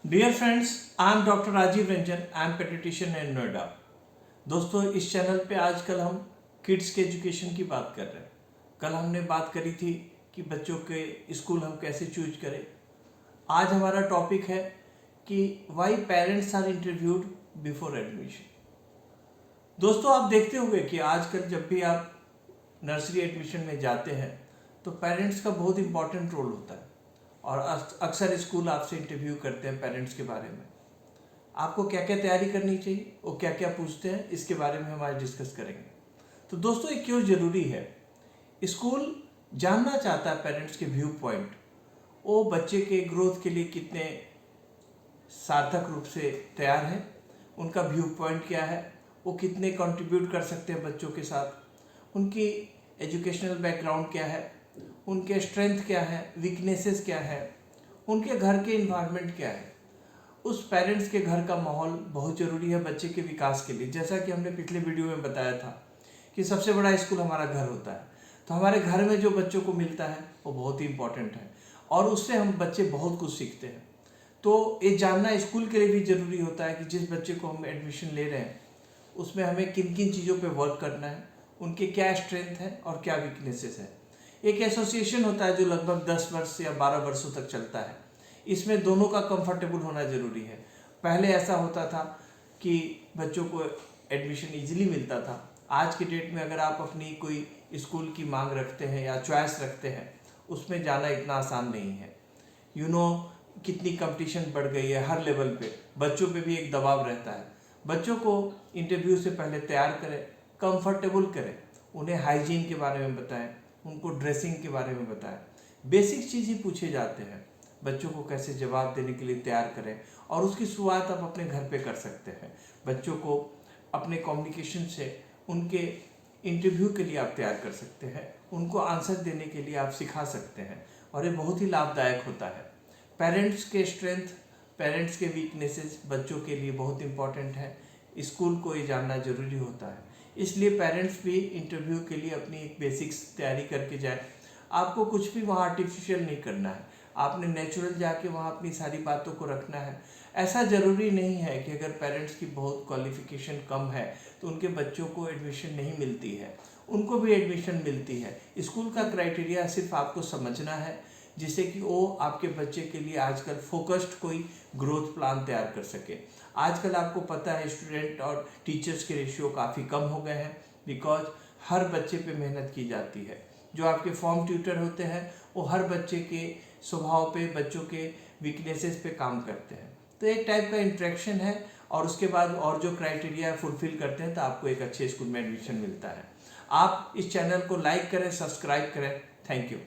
Dear friends, I am doctor Rajiv Ranjan. I am paediatrician in Noida. दोस्तों, इस channel पे आजकल हम किड्स के एजुकेशन की बात कर रहे हैं। कल हमने बात करी थी कि बच्चों के स्कूल हम कैसे चूज करें। आज हमारा टॉपिक है कि why parents are interviewed before admission. दोस्तों, आप देखते होंगे कि आजकल जब भी आप नर्सरी एडमिशन में जाते हैं तो पेरेंट्स का बहुत इंपॉर्टेंट रोल होता है और अक्सर स्कूल आपसे इंटरव्यू करते हैं पेरेंट्स के बारे में। आपको क्या क्या तैयारी करनी चाहिए और क्या क्या पूछते हैं, इसके बारे में हम आज डिस्कस करेंगे। तो दोस्तों, ये क्यों ज़रूरी है? स्कूल जानना चाहता है पेरेंट्स के व्यू पॉइंट, वो बच्चे के ग्रोथ के लिए कितने सार्थक रूप से तैयार हैं, उनका व्यू पॉइंट क्या है, वो कितने कंट्रीब्यूट कर सकते हैं बच्चों के साथ, उनकी एजुकेशनल बैकग्राउंड क्या है, उनके स्ट्रेंथ क्या है, वीकनेसेस क्या है, उनके घर के इन्वायरमेंट क्या है। उस पेरेंट्स के घर का माहौल बहुत ज़रूरी है बच्चे के विकास के लिए। जैसा कि हमने पिछले वीडियो में बताया था कि सबसे बड़ा स्कूल हमारा घर होता है, तो हमारे घर में जो बच्चों को मिलता है वो बहुत ही इंपॉर्टेंट है और उससे हम बच्चे बहुत कुछ सीखते हैं। तो ये जानना स्कूल के लिए भी ज़रूरी होता है कि जिस बच्चे को हम एडमिशन ले रहे हैं उसमें हमें किन किन चीज़ों पे वर्क करना है, उनके क्या स्ट्रेंथ है और क्या वीकनेसेस है। एक एसोसिएशन होता है जो लगभग 10 वर्ष या 12 वर्षों तक चलता है। इसमें दोनों का कंफर्टेबल होना ज़रूरी है। पहले ऐसा होता था कि बच्चों को एडमिशन इजीली मिलता था। आज के डेट में अगर आप अपनी कोई स्कूल की मांग रखते हैं या चॉइस रखते हैं, उसमें जाना इतना आसान नहीं है। कितनी कंपटीशन बढ़ गई है हर लेवल पे, बच्चों पे भी एक दबाव रहता है। बच्चों को इंटरव्यू से पहले तैयार करें, कंफर्टेबल करें, उन्हें हाइजीन के बारे में बताएं, उनको ड्रेसिंग के बारे में बताएं। बेसिक चीज़ ही पूछे जाते हैं। बच्चों को कैसे जवाब देने के लिए तैयार करें और उसकी शुरुआत आप अपने घर पे कर सकते हैं। बच्चों को अपने कम्युनिकेशन से उनके इंटरव्यू के लिए आप तैयार कर सकते हैं, उनको आंसर देने के लिए आप सिखा सकते हैं और ये बहुत ही लाभदायक होता है। पेरेंट्स के स्ट्रेंथ, पेरेंट्स के वीकनेसेस बच्चों के लिए बहुत इंपॉर्टेंट है। स्कूल को ये जानना ज़रूरी होता है, इसलिए पेरेंट्स भी इंटरव्यू के लिए अपनी एक बेसिक्स तैयारी करके जाए। आपको कुछ भी वहाँ आर्टिफिशियल नहीं करना है, आपने नेचुरल जाके वहाँ अपनी सारी बातों को रखना है। ऐसा ज़रूरी नहीं है कि अगर पेरेंट्स की बहुत क्वालिफिकेशन कम है तो उनके बच्चों को एडमिशन नहीं मिलती है, उनको भी एडमिशन मिलती है। स्कूल का क्राइटेरिया सिर्फ आपको समझना है, जिससे कि वो आपके बच्चे के लिए आजकल फोकस्ड कोई ग्रोथ प्लान तैयार कर सके। आजकल आपको पता है स्टूडेंट और टीचर्स के रेशियो काफ़ी कम हो गए हैं, बिकॉज हर बच्चे पे मेहनत की जाती है। जो आपके फॉर्म ट्यूटर होते हैं वो हर बच्चे के स्वभाव पे, बच्चों के वीकनेसेस पे काम करते हैं। तो एक टाइप का इंट्रैक्शन है और उसके बाद और जो क्राइटेरिया फुलफिल करते हैं तो आपको एक अच्छे स्कूल में एडमिशन मिलता है। आप इस चैनल को लाइक करें, सब्सक्राइब करें। Thank you.